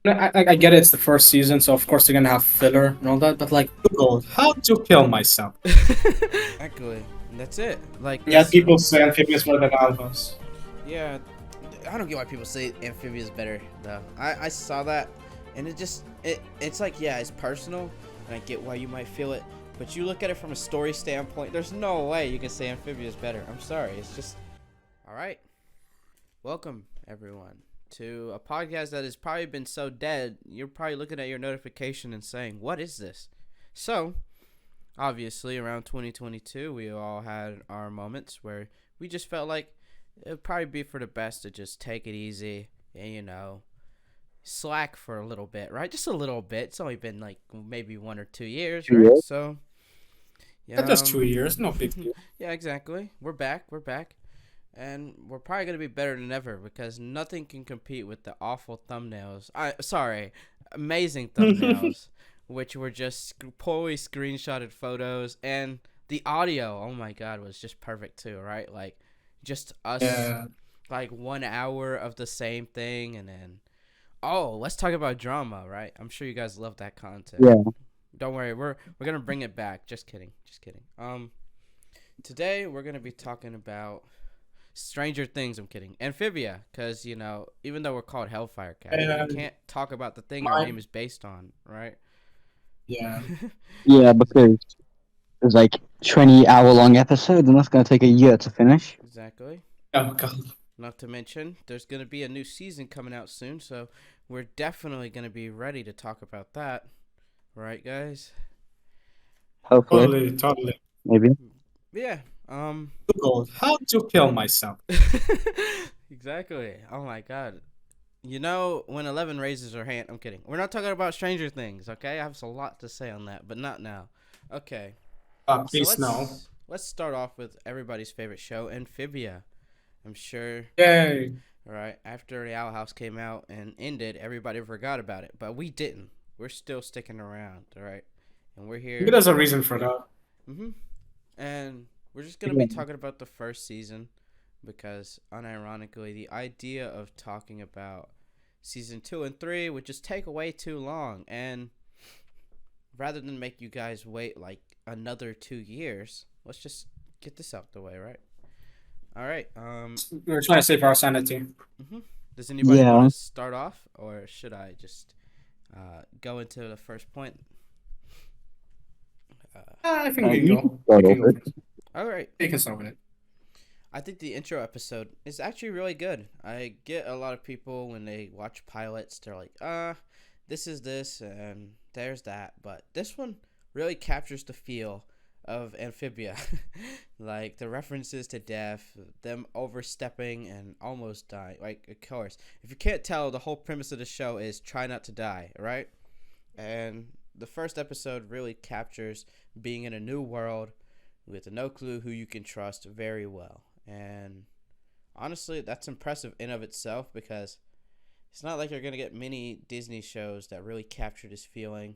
I get it, it's the first season, so of course they're gonna have filler and all that. But like, Google how to kill myself. Exactly. And that's it. Like Yeah, that's people say amphibious better than alphas. yeah. I don't get why people say Amphibia is better though. I saw that, and it's like yeah, it's personal, and I get why you might feel it. But you look at it from a story standpoint. There's no way you can say Amphibia is better. I'm sorry. It's just all right. Welcome everyone to a podcast that has probably been so dead. You're probably looking at your notification and saying, "What is this?" So obviously around 2022 we all had our moments where we just felt like it would probably be for the best to just take it easy and slack for a little bit, right? Just a little bit. It's only been like maybe 1 or 2 years, right? Yeah. So That's just yeah, 2 years, no big deal. yeah, exactly. We're back, and we're probably gonna be better than ever because nothing can compete with the awful thumbnails. Amazing thumbnails, which were just poorly screenshotted photos, and the audio. Oh my god, was just perfect too, right? Like, just us, Yeah. like 1 hour of the same thing, and then let's talk about drama, right? I'm sure you guys love that content. Yeah. Don't worry, we're gonna bring it back. Just kidding, just kidding. Today we're gonna be talking about Stranger Things. I'm kidding. Amphibia, because even though we're called Hellfire Cast, we And can't talk about the thing our my name is based on, right? yeah. Yeah, because it's like 20-hour long episodes, and that's gonna take a year to finish. Exactly. Oh god. Not to mention, there's gonna be a new season coming out soon, so we're definitely gonna be ready to talk about that, right, guys? Hopefully, Totally. maybe. Yeah. Um. Google how to kill myself. Exactly. Oh my god. When Eleven raises her hand, I'm kidding. We're not talking about Stranger Things, okay? I have a lot to say on that, but not now. Okay. So Please no. let's start off with everybody's favorite show, Amphibia. I'm sure, Yay. right, after the Owl House came out and ended, everybody forgot about it, but we didn't. We're still sticking around, all right? And we're Maybe here. there's a reason for that. Mhm. And we're just going to Yeah. be talking about the first season because unironically, the idea of talking about season 2 and 3 would just take way too long, and rather than make you guys wait like another 2 years, let's just get this out the way, right? All right. We're trying to save our sanity. hmm Does anybody want Yeah. to start off, or should I just go into the first point? Uh, I think we can You can go. start You can off go it. first. all right. You can start with it. I think the intro episode is actually really good. I get a lot of people when they watch pilots, they're like, this is this and there's that. But this one really captures the feel of Amphibia. Like the references to death, them overstepping and almost dying. Like, of course, if you can't tell, the whole premise of the show is try not to die, right? And the first episode really captures being in a new world with no clue who you can trust very well. And honestly, that's impressive in of itself because it's not like you're gonna get many Disney shows that really capture this feeling,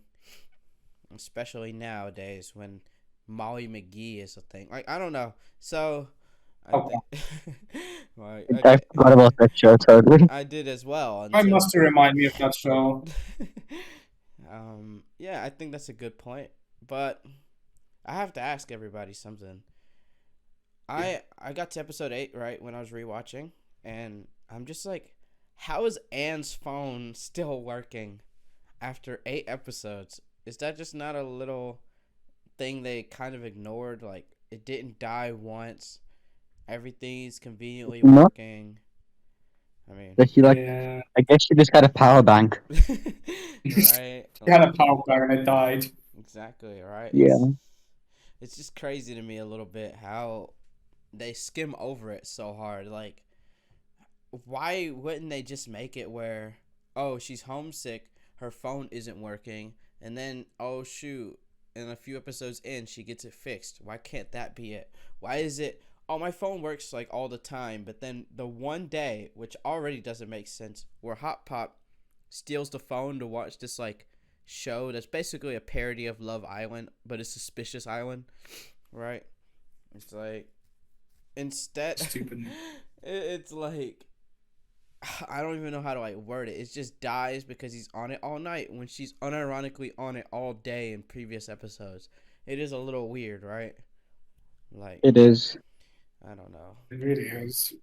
especially nowadays when Molly McGee is a thing. Like, I don't know. So I Oh, think right, I okay. forgot about that show totally. I did as well I until must remind me of that show. yeah, I think that's a good point. But I have to ask everybody something. Yeah. I got to episode 8 right when I was rewatching, and I'm just like, how is Anne's phone still working after 8 episodes? Is that just not a little thing they kind of ignored? Like, it didn't die once. Everything's conveniently No, working. I mean, that she like. Yeah. I guess she just got a power bank. right? He had a Like, power player and it died. exactly, right? Yeah. It's just crazy to me a little bit how they skim over it so hard. Like, why wouldn't they just make it where, oh, she's homesick, her phone isn't working, and then, oh, shoot, in a few episodes in, she gets it fixed? Why can't that be it? Why is it, oh, my phone works like all the time, but then the one day, which already doesn't make sense, where Hot Pop steals the phone to watch this, like, show that's basically a parody of Love Island, but a suspicious island, right? It's like, instead, Stupid. it's like, I don't even know how to like word it. It just dies because he's on it all night when she's unironically on it all day in previous episodes. It is a little weird, right? Like, It is. I don't know. It really is.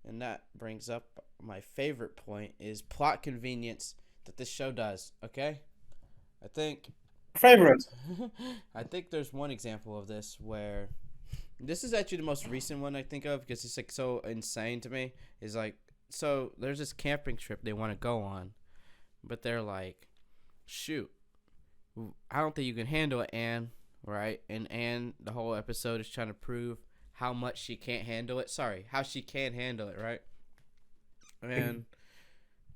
And that brings up my favorite point is plot convenience that this show does, okay? I think Favorite. I think there's one example of this where this is actually the most recent one I think of because it's like so insane to me. Is like so there's this camping trip they want to go on, but they're like, shoot, I don't think you can handle it, Anne, right? And Anne, the whole episode is trying to prove how much she can't handle it. Sorry, how she can handle it, right? And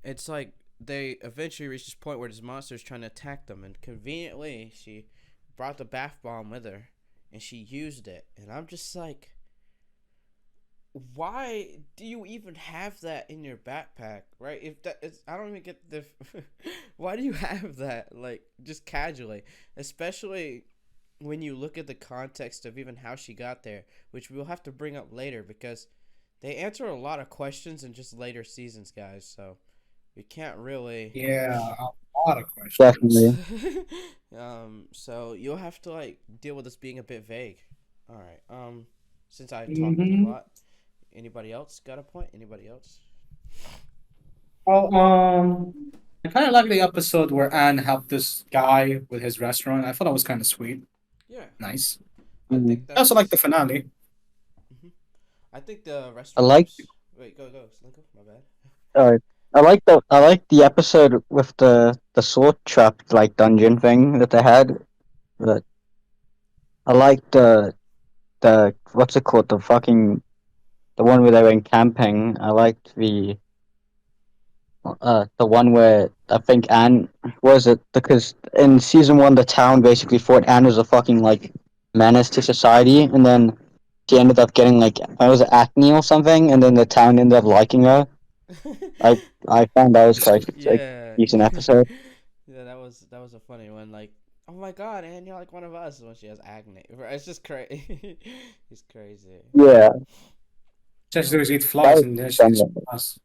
it's like they eventually reach this point where this monster is trying to attack them, and conveniently she brought the bath bomb with her, and she used it, and I'm just like, why do you even have that in your backpack, right? If that is, I don't even get the, why do you have that, like, just casually, especially when you look at the context of even how she got there, which we'll have to bring up later because they answer a lot of questions in just later seasons, guys. So we can't really. Yeah, a lot of questions. Definitely. So you'll have to like deal with this being a bit vague. All right. Since I talked a Mm-hmm. lot, anybody else got a point? Anybody else? Well, I kind of like the episode where Anne helped this guy with his restaurant. I thought that was kind of sweet. Yeah, Nice. I Mhm. think I also like the that's. finale. hmm I think the I restaurant like. episode. Wait, go, Slinko. My bad. I like the episode with the sword trap like dungeon thing that they had. But I like the what's it called, the one where they went camping. I liked the one where I think Anne was it because in season one the town basically thought Anne was a fucking like menace to society, and then she ended up getting like was it acne or something, and then the town ended up liking her. I I found that was quite like Yeah. decent episode. Yeah, that was a funny one. Like, oh my god, and you're like one of us when she has acne. It's just crazy. It's crazy. Yeah, Just Um, does eat that flies was and then she fun. gets us.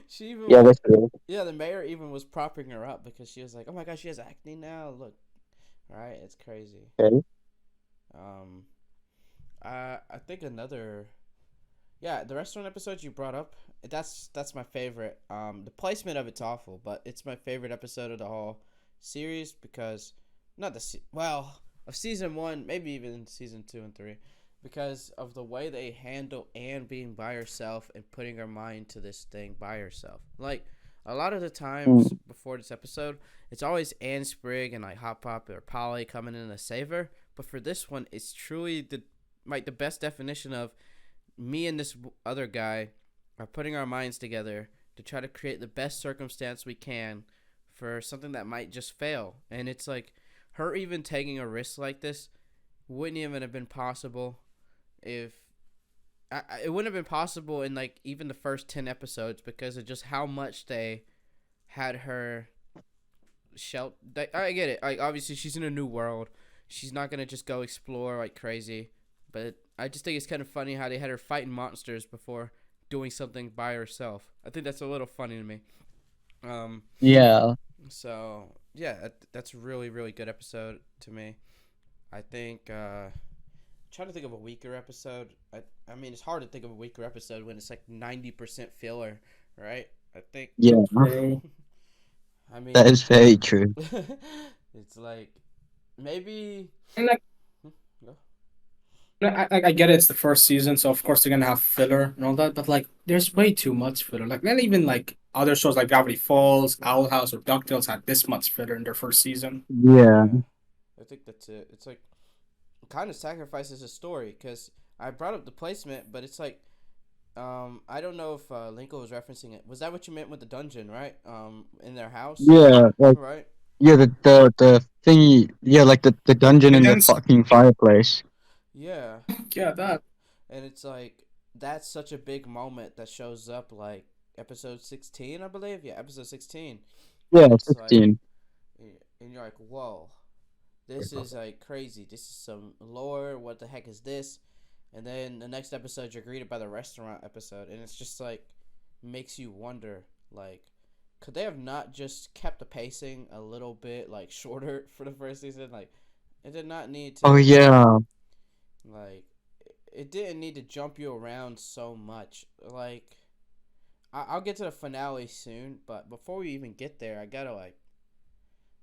she even Yeah, literally. yeah, the mayor even was propping her up because she was like, oh my god, she has acne now. Look, right? It's crazy. Okay. Um, I think another yeah, the restaurant episode you brought up, that's my favorite. The placement of it's awful, but it's my favorite episode of the whole series because not well of season one, maybe even season two and three, because of the way they handle Anne being by herself and putting her mind to this thing by herself. Like a lot of the times Mm, before this episode, it's always Anne Sprigg and like Hot Pop or Polly coming in to save her, but for this one, it's truly the best definition of me and this other guy are putting our minds together to try to create the best circumstance we can for something that might just fail. And it's like her even taking a risk like this wouldn't even have been possible if it wouldn't have been possible in like even the first 10 episodes because of just how much they had her I get it. Like obviously she's in a new world. She's not going to just go explore like crazy, but I just think it's kind of funny how they had her fighting monsters before doing something by herself. I think that's a little funny to me. Um, yeah. so yeah, that's a really really good episode to me. I think trying to think of a weaker episode. I mean it's hard to think of a weaker episode when it's like 90% filler, right? I think Yeah. True. I That mean is very true. it's like maybe And like, hmm, go. I get it, it's the first season, so of course they're gonna have filler and all that, but like, there's way too much filler. Like, not even like other shows like Gravity Falls, Owl House, or DuckTales had this much filler in their first season. Yeah. Yeah, I think that's it. It's like it kind of sacrifices the story because I brought up the placement, but it's like I don't know if Lenkle was referencing it. Was that what you meant with the dungeon, right? In their house, Yeah. Like right? yeah, the thingy. Yeah, like the dungeon in the Evidence? fucking fireplace. Yeah, Yeah, that. and it's like that's such a big moment that shows up like episode 16, I believe. Yeah, episode 16, Yeah, and it's like, 16. and you're like, whoa, this is like crazy. This is some lore. What the heck is this? And then the next episode, you're greeted by the restaurant episode, and it's just like, makes you wonder, like, could they have not just kept the pacing a little bit like shorter for the first season? Like, it did not need Oh to yeah. like, it didn't need to jump you around so much. Like, I'll get to the finale soon, but before we even get there, I gotta like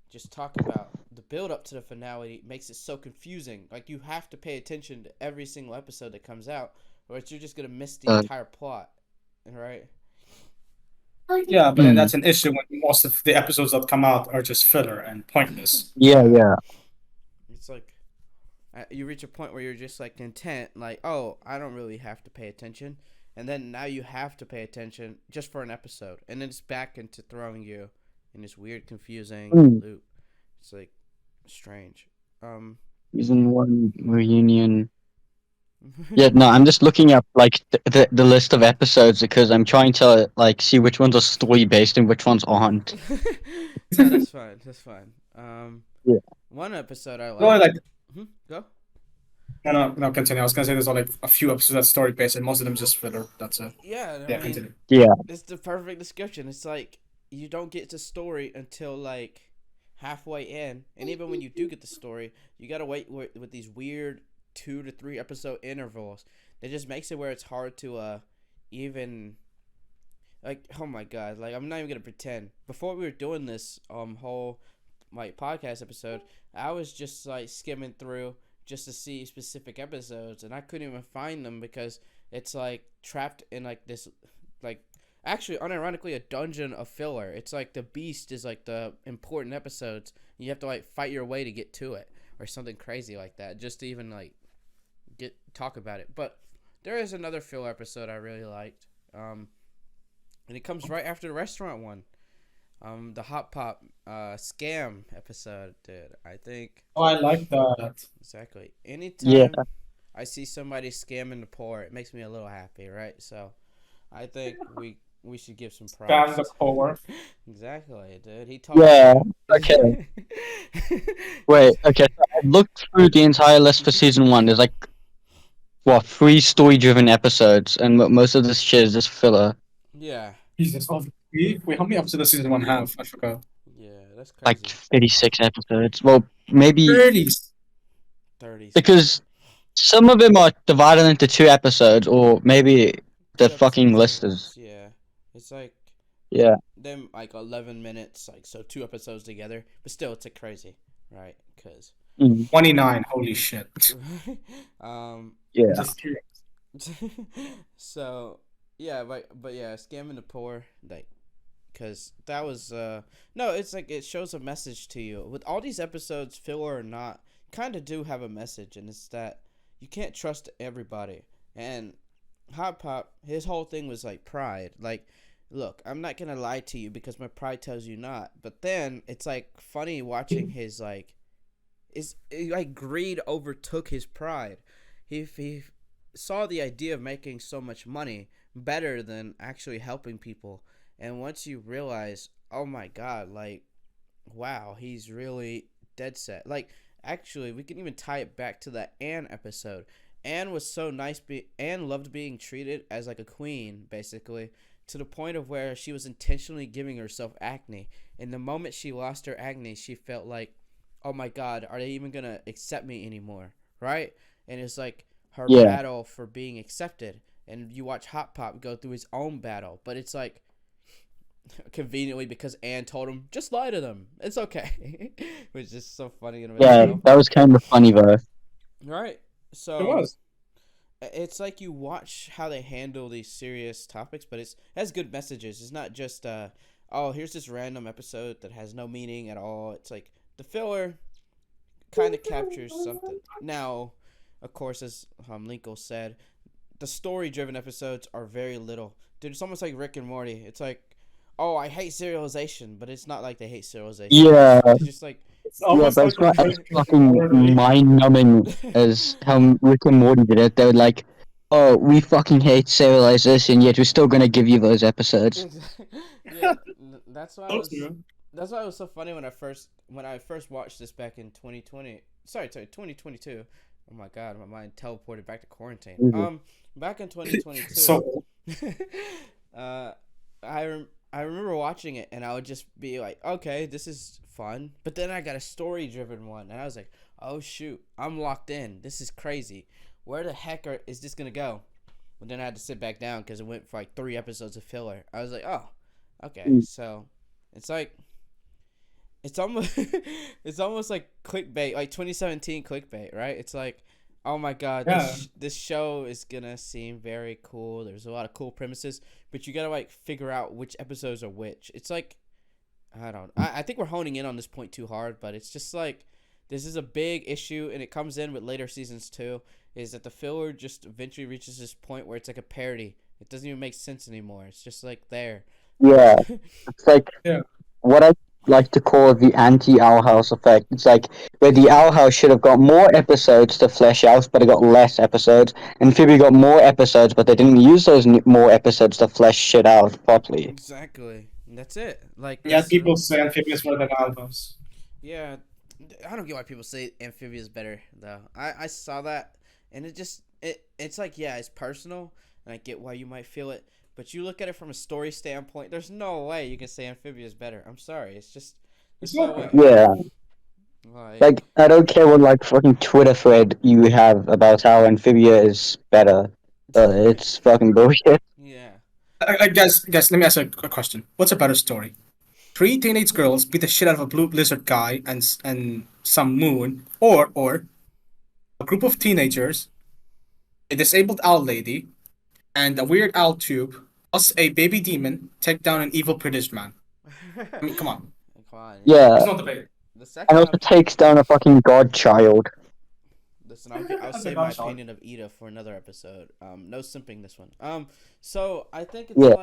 just talk about the build up to the finale makes it so confusing. Like, you have to pay attention to every single episode that comes out, or else you're just gonna miss the Uh, entire plot, right? Yeah, but then mm, that's an issue when most of the episodes that come out are just filler and pointless. yeah, Yeah, yeah. it's like you reach a point where you're just like content, like, oh, I don't really have to pay attention, and then now you have to pay attention just for an episode, and then it's back into throwing you in this weird, confusing Mm. loop. It's like strange. Um, Season 1 reunion. Yeah, no, I'm just looking up like the list of episodes because I'm trying to like see which ones are story based and which ones aren't. no, that's fine. That's fine. Yeah. One episode I No, like. like Go. no, continue. I was gonna say there's like a few episodes that's story based, and most of them just filler. That's it. Yeah, I Yeah, mean, continue. Yeah. it's the perfect description. It's like you don't get the story until like halfway in, and even when you do get the story, you gotta wait with these weird 2 to 3 episode intervals. That just makes it where it's hard to even like, oh my god, like, I'm not even gonna pretend. Before we were doing this whole like podcast episode, I was just like skimming through just to see specific episodes, and I couldn't even find them because it's like trapped in like this, like, actually unironically a dungeon of filler. It's like the beast is like the important episodes. You have to like fight your way to get to it or something crazy like that just to even like talk about it. But there is another filler episode I really liked. And it comes right after the restaurant one. The Hot Pop scam episode, dude. I think Oh, I like that. exactly. Yeah. Anytime I see somebody scamming the poor, it makes me a little happy, right? So I think we should give some Scam props. the poor. Exactly, dude. He taught Yeah. Okay. me. Wait. Okay. So I looked through the entire list for season 1. There's like what 3 story driven episodes, and most of this shit is just filler. Yeah, Jesus, oh, wait, how many episodes does season one have? I forgot. yeah, that's Like crazy. 36 episodes. Well, maybe 30. 36. because some of them are divided into 2 episodes, or maybe the 2 episode fucking list is. segments. Yeah, it's like Yeah. them like 11 minutes, like, so 2 episodes together. But still, it's a crazy, right? Because 29. Holy shit. um, Yeah. Just curious. so yeah, but yeah, scamming the poor, like, because that was no, it's like it shows a message to you with all these episodes, filler or not, kind of do have a message, and it's that you can't trust everybody. And Hot Pop, his whole thing was like pride. Like, look, I'm not gonna lie to you because my pride tells you not. But then it's like funny watching his like greed overtook his pride. He saw the idea of making so much money better than actually helping people. And once you realize, oh my god, like, wow, he's really dead set. Like, actually, we can even tie it back to that Anne episode. Anne was so nice. Anne loved being treated as like a queen, basically, to the point of where she was intentionally giving herself acne. And the moment she lost her acne, she felt like, oh my god, are they even gonna accept me anymore, right? And it's like her Yeah. battle for being accepted. And you watch Hot Pop go through his own battle, but it's like conveniently because Anne told him just lie to them, it's okay, which is so funny in Yeah. itself, That was kind of funny though. right? It So was. it's like you watch how they handle these serious topics, but it has good messages. It's not just oh, here's this random episode that has no meaning at all. It's like the filler kind of captures something. Now, of course, as Lenkle said, the story-driven episodes are very little. Dude, it's almost like Rick and Morty. It's like, oh, I hate serialization, but it's not like they hate serialization. Yeah. It's just like, It's Yeah, almost but like it's not as a fucking mind numbing as how Rick and Morty did it. They were like, oh, we fucking hate serialization, yet we're still gonna give you those episodes. yeah, that's why I Close, was. man. That's why it was so funny when I first watched this back in 2020. Sorry, 2022. Oh my god, my mind teleported back to quarantine. Mhm. Back in 2022. So uh, I remember watching it and I would just be like, okay, this is fun. But then I got a story driven one and I was like, oh shoot, I'm locked in. This is crazy. Where the heck is this gonna go? But then I had to sit back down because it went for like 3 episodes of filler. I was like, oh, okay. Mm. So it's like it's almost it's almost like clickbait, like 2017 clickbait, right? It's like, oh my god, Yeah. this show is gonna seem very cool. There's a lot of cool premises, but you gotta like figure out which episodes are which. It's like I don't. I think we're honing in on this point too hard, but it's just like this is a big issue, and it comes in with later seasons too. Is that the filler just eventually reaches this point where it's like a parody. It doesn't even make sense anymore. It's just like there. Yeah, it's like Yeah. what I like to call the anti-Owl House effect. It's like where the Owl House should have got more episodes to flesh out, but it got less episodes. And Phoebe got more episodes, but they didn't use those more episodes to flesh shit out properly. Exactly. And that's it. Like Yeah, that's people say Amphibia is better than Alphas. yeah. I don't get why people say Amphibia is better though. I saw that and it's like yeah, it's personal and I get why you might feel it, but you look at it from a story standpoint. There's no way you can say Amphibia is better. I'm sorry. It's just It's there's no not way. bad. Yeah, Like like I don't care what like fucking Twitter thread you have about how Amphibia is better. It's fucking bullshit. yeah. Guys, let me ask you a question. What's a better story? Three teenage girls beat the shit out of a blue lizard guy and some moon, or a group of teenagers, a disabled owl lady, and a weird owl tube, plus a baby demon take down an evil British man. I mean, come on. Come on, yeah. Yeah, It's not debate. The and second also up, takes down a fucking godchild. listen, I'll That's save a my nice one. opinion of Ida for another episode. No simping this one. So I think it's Yeah.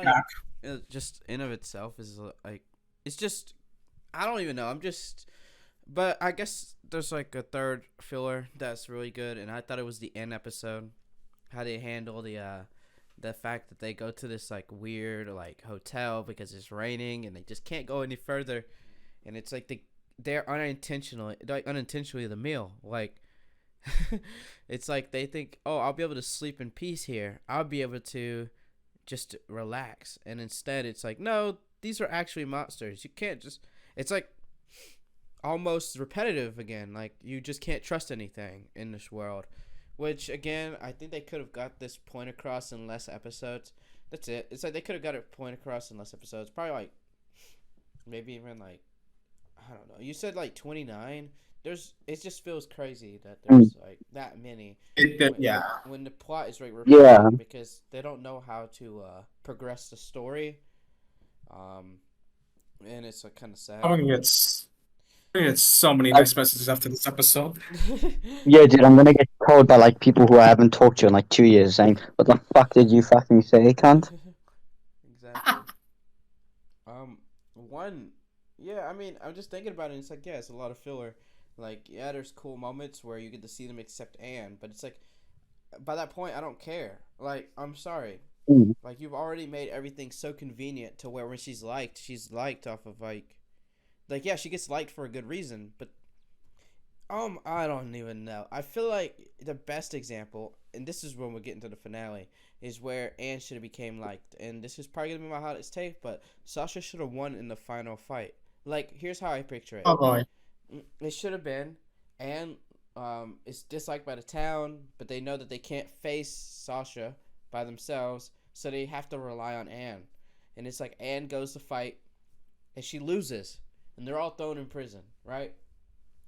like just in of itself is like it's just I don't even know. I'm just, but I guess there's like a third filler that's really good, and I thought it was the end episode. How they handle the fact that they go to this like weird like hotel because it's raining and they just can't go any further, and it's like they're unintentionally the meal like. It's like they think, oh, I'll be able to sleep in peace here. I'll be able to just relax. And instead, it's like, no, these are actually monsters. You can't just. It's like almost repetitive again. Like, you just can't trust anything in this world. Which, again, I think they could have got this point across in less episodes. That's it. It's like they could have got a point across in less episodes. Probably like, maybe even like, I don't know. You said like 29. It just feels crazy that Mm. there's like that many Yeah. when the plot is like Yeah. repetitive because they don't know how to progress the story, um, and it's like kind of sad. I'm gonna get so many I, nice messages after this episode. yeah, dude, I'm gonna get told by like people who I haven't talked to in like 2 years saying, "What the fuck did you fucking say, cunt?" Exactly. One, yeah. I mean, I'm just thinking about it. And it's like, yeah, it's a lot of filler. Like, yeah, there's cool moments where you get to see them except Anne, but it's like, by that point, I don't care. Like, I'm sorry. Mm. Like, you've already made everything so convenient to where when she's liked off of like yeah, she gets liked for a good reason, but I don't even know. I feel like the best example, and this is when we get into the finale, is where Anne should have became liked, and this is probably gonna be my hottest take, but Sasha should have won in the final fight. Like, here's how I picture it. Oh boy. It should have been Anne is disliked by the town, but they know that they can't face Sasha by themselves, so they have to rely on Anne. And it's like Anne goes to fight, and she loses, and they're all thrown in prison, right?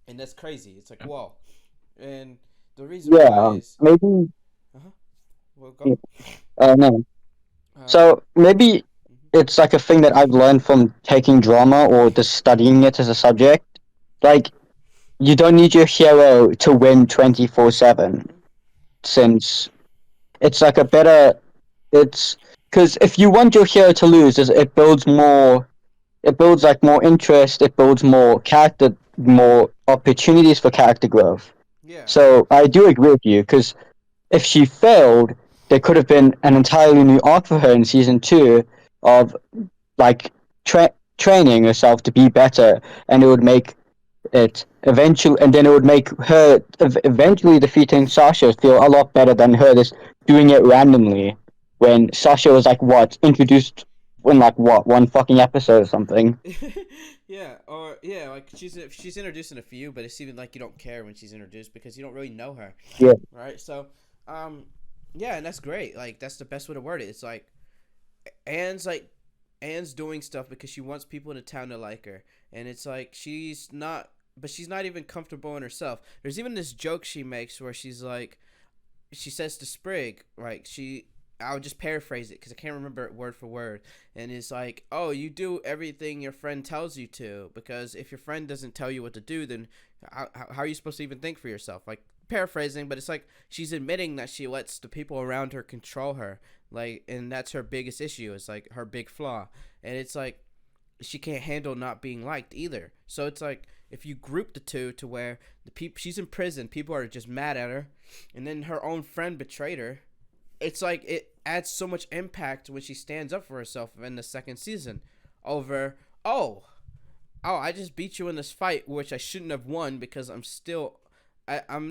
And that's crazy. It's like, whoa. And the reason why Yeah, is, maybe. well, go. No. Um, So maybe mhm. it's like a thing that I've learned from taking drama or just studying it as a subject. Like, you don't need your hero to win 24/7, since it's like a better. It's because if you want your hero to lose, it builds more. It builds like more interest. It builds more character, more opportunities for character growth. Yeah. So I do agree with you, because if she failed, there could have been an entirely new arc for her in season 2 of like training herself to be better, and it would make it eventually, and then it would make her eventually defeating Sasha feel a lot better than her just doing it randomly when Sasha was like what introduced in like what, one fucking episode or something. Yeah, or yeah, like she's introduced in a few, but it's even like you don't care when she's introduced because you don't really know her, Yeah. right? So, um, yeah, and that's great. Like that's the best way to word it. It's Anne's like Anne's doing stuff because she wants people in the town to like her, and it's like she's not even comfortable in herself. There's even this joke she makes where she says to Sprig, like I'll just paraphrase it because I can't remember it word for word. And it's like, oh, you do everything your friend tells you to, because if your friend doesn't tell you what to do, then how are you supposed to even think for yourself? Like, paraphrasing, but it's like she's admitting that she lets the people around her control her. Like, and that's her biggest issue. It's like her big flaw. And it's like she can't handle not being liked either. So it's like if you group the two to where the people she's in prison, people are just mad at her, and then her own friend betrayed her. It's like it adds so much impact when she stands up for herself in the second season over I just beat you in this fight which I shouldn't have won because I'm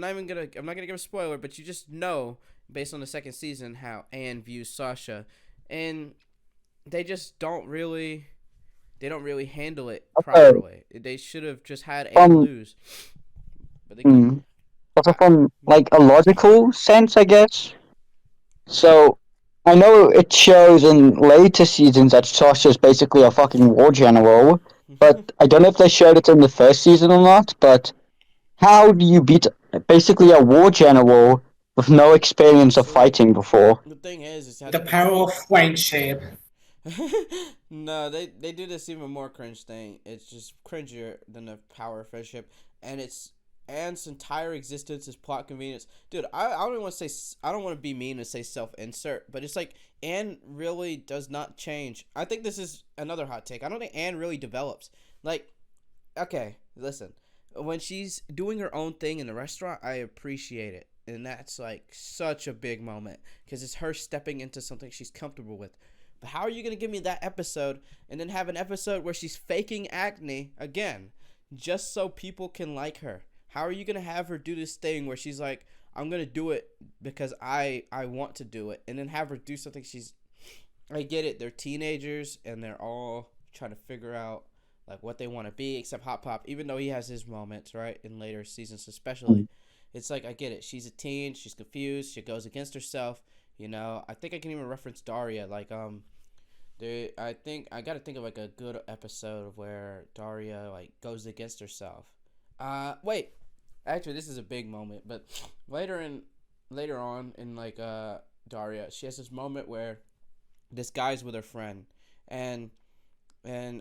not gonna give a spoiler, but you just know based on the second season how Anne views Sasha, and they just don't really handle it Okay. properly. They should have just had Anne From lose, but they couldn't. mm, also I, from like a logical sense, I guess. So I know it shows in later seasons that Sasha's basically a fucking war general, but I don't know if they showed it in the first season or not. But how do you beat basically a war general with no experience of See, fighting before? the thing is how The they power of friendship. no, they do this even more cringe thing. It's just cringier than the power of friendship, and it's Anne's entire existence is plot convenience. Dude, I don't even want to say I don't want to be mean and say self-insert, but it's like Anne really does not change. I think this is another hot take. I don't think Anne really develops. Like, okay, listen, when she's doing her own thing in the restaurant, I appreciate it, and that's like such a big moment because it's her stepping into something she's comfortable with. But how are you going to give me that episode and then have an episode where she's faking acne again just so people can like her? How are you going to have her do this thing where she's like, I'm going to do it because I want to do it, and then have her do something I get it. They're teenagers and they're all trying to figure out like what they want to be, except Hot Pop, even though he has his moments, right? In later seasons especially. It's like I get it. She's a teen, she's confused, she goes against herself. I think I can even reference Daria. I think I gotta think of like a good episode of where Daria like goes against herself. Wait, actually, this is a big moment, but later on in Daria, she has this moment where this guy's with her friend, and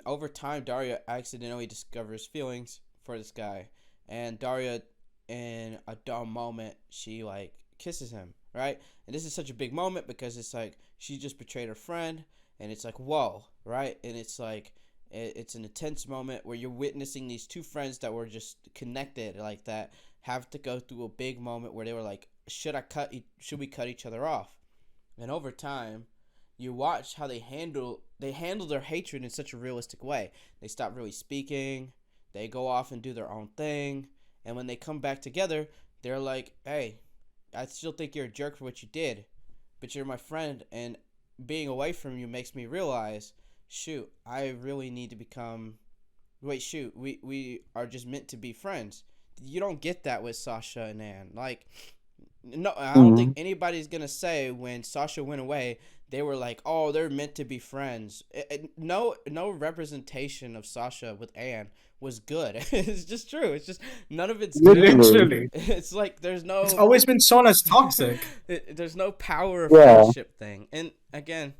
over time Daria accidentally discovers feelings for this guy, and Daria, in a dumb moment, she like kisses him, right? And this is such a big moment because it's like she just betrayed her friend, and it's like whoa, right? And it's like it's an intense moment where you're witnessing these two friends that were just connected like that have to go through a big moment where they were like, should we cut each other off? And over time, you watch how they handle their hatred in such a realistic way. They stop really speaking, they go off and do their own thing, and when they come back together, they're like, hey, I still think you're a jerk for what you did, but you're my friend, and being away from you makes me realize, shoot, I really need to become. Wait, shoot, we are just meant to be friends. You don't get that with Sasha and Anne. Like, no, I don't think Mm. anybody's gonna say when Sasha went away, they were like, oh, they're meant to be friends. No representation of Sasha with Anne was good. It's just true. It's just none of it's good. Literally. Literally. It's like It's always been shown as toxic. there's no power of Yeah. friendship thing. And again,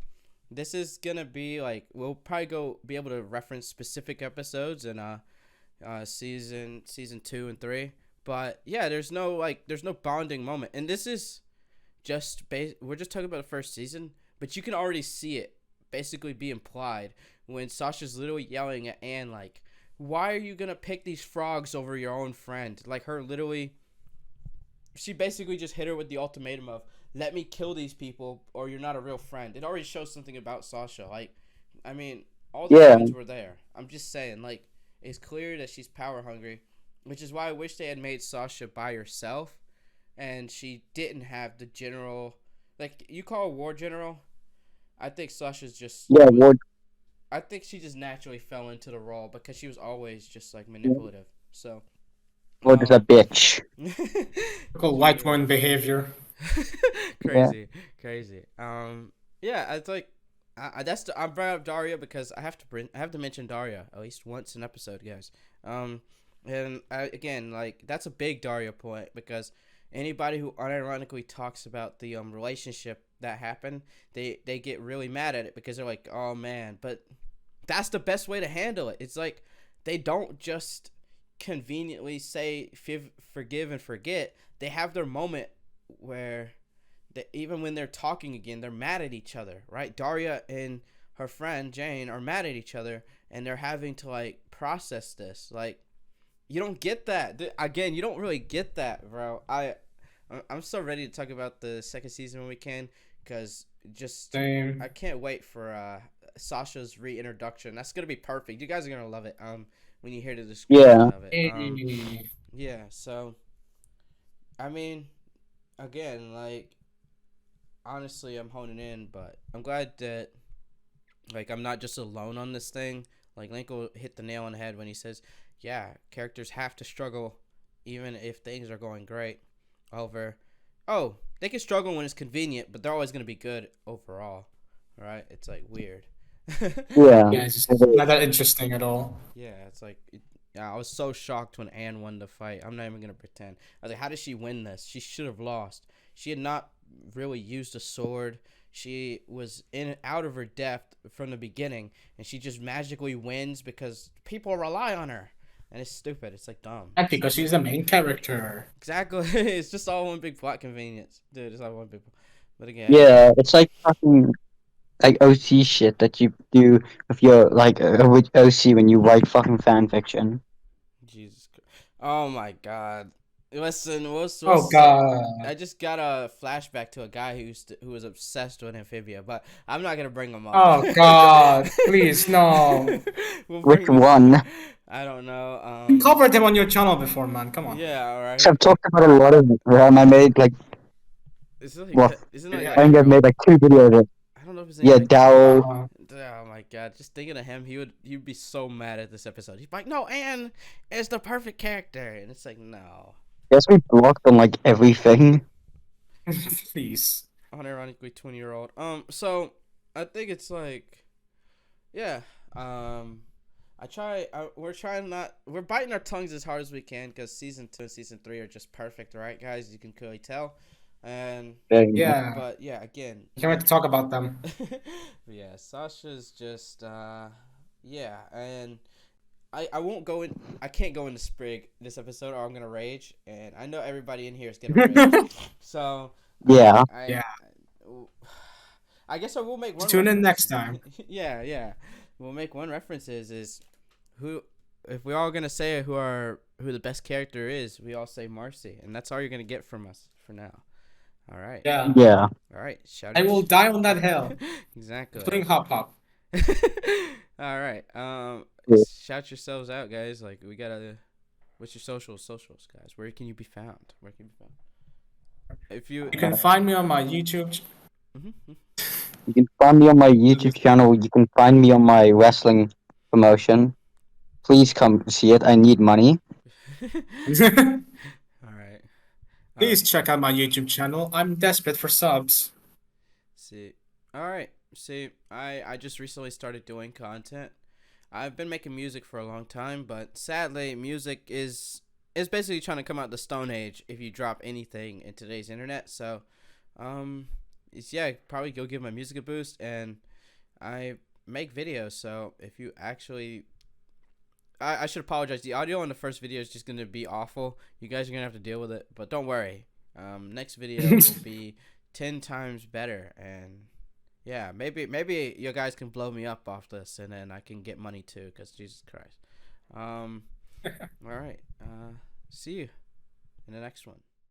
this is gonna be like we'll probably be able to reference specific episodes in season 2 and 3. But yeah, there's no bonding moment, and this is we're just talking about the first season, but you can already see it basically be implied when Sasha's literally yelling at Anne like, why are you gonna pick these frogs over your own friend? Like she basically just hit her with the ultimatum of, let me kill these people or you're not a real friend. It already shows something about Sasha. Like, I mean, all the Yeah. signs were there. I'm just saying, like, it's clear that she's power hungry, which is why I wish they had made Sasha by herself and she didn't have the general, like, you call a war general. I think Sasha's just Yeah. War. I think she just naturally fell into the role because she was always just like manipulative. So, Or just a um, bitch. Typical white yeah. woman behavior. Yeah. Crazy, crazy. Yeah, it's like I brought up Daria because I have to mention Daria at least once an episode, guys. Um, and again, like that's a big Daria point because anybody who unironically talks about the relationship that happened, they get really mad at it because they're like, oh man, but that's the best way to handle it. It's like they don't just conveniently say forgive and forget. They have their moment where even when they're talking again, they're mad at each other, right? Daria and her friend Jane are mad at each other, and they're having to like process this. Like, you don't get that. Again, you don't really get that, bro. I'm so ready to talk about the second season when we can, because just I Same. can't wait for Sasha's reintroduction. That's gonna be perfect. You guys are gonna love it. When you hear the description Yeah. of it. Hey. Yeah. So, I mean, again, like honestly, I'm honing in, but I'm glad that like I'm not just alone on this thing. Like Lenkle hit the nail on the head when he says, "Yeah, characters have to struggle, even if things are going great." Over, oh, they can struggle when it's convenient, but they're always gonna be good overall, right? It's like weird. Yeah. Yeah, it's just not that interesting at all. Yeah, it's like yeah, I was so shocked when Anne won the fight. I'm not even gonna pretend. I was like, how did she win this? She should have lost. She had not really used a sword. She was in and out of her depth from the beginning, and she just magically wins because people rely on her. And it's stupid. It's like dumb. And because she's the main character. Exactly. It's just all one big plot convenience, dude. It's all one big. But again, Yeah. It's like fucking like OC shit that you do with your like with OC when you write fucking fan fiction. Jesus Christ. Oh my God. Listen, Oh say, god. I just got a flashback to a guy who was obsessed with Amphibia, but I'm not gonna bring him up. Oh god. Please no. We'll Which bring this. one? I don't know. You covered him on your channel before, man. Come on. Yeah. All So right. I've talked about a lot of it. I made like well, Isn't Yeah. that I think I've everyone? made like 2 videos of it. I don't know if his name's Yeah, like. Dowell. Oh my God! Just thinking of him, he'd be so mad at this episode. He'd be like, "No, Anne is the perfect character," and it's like, no. Guess we blocked on like everything. Please. Unironically 20-year-old. So I think it's like, yeah. We're trying not. We're biting our tongues as hard as we can because season 2 and season 3 are just perfect, right, guys? You can clearly tell. And Yeah. but yeah, again, Can't wait to talk about them. yeah, Sasha's just yeah, and I won't go in. I can't go into Sprig this episode, or I'm gonna rage, and I know everybody in here is gonna rage. So Yeah. Yeah. I guess I will make one Tune in reference. next time. Yeah. We'll make one reference is who if we're all gonna say who the best character is, we all say Marcy, and that's all you're gonna get from us for now. All right. Yeah. Yeah. All right. Shout I it. will die on that hill. Exactly. Including Hop Hop. All right. Yeah. Shout yourselves out, guys. Like we gotta. What's your socials, guys? Where can you be found? Where can you be found? If you. You can find me on my YouTube. Mhm. You can find me on my YouTube channel. You can find me on my wrestling promotion. Please come see it. I need money. Please All right. check out my YouTube channel. I'm desperate for subs. See. All right. See, I just recently started doing content. I've been making music for a long time, but sadly, music is basically trying to come out the Stone Age if you drop anything in today's internet. So, yeah, probably go give my music a boost, and I make videos. So if you actually, I should apologize. The audio on the first video is just gonna be awful. You guys are gonna have to deal with it, but don't worry. Next video will be 10 times better, and yeah, maybe you guys can blow me up off this, and then I can get money too. Cause Jesus Christ. All right. See you in the next one.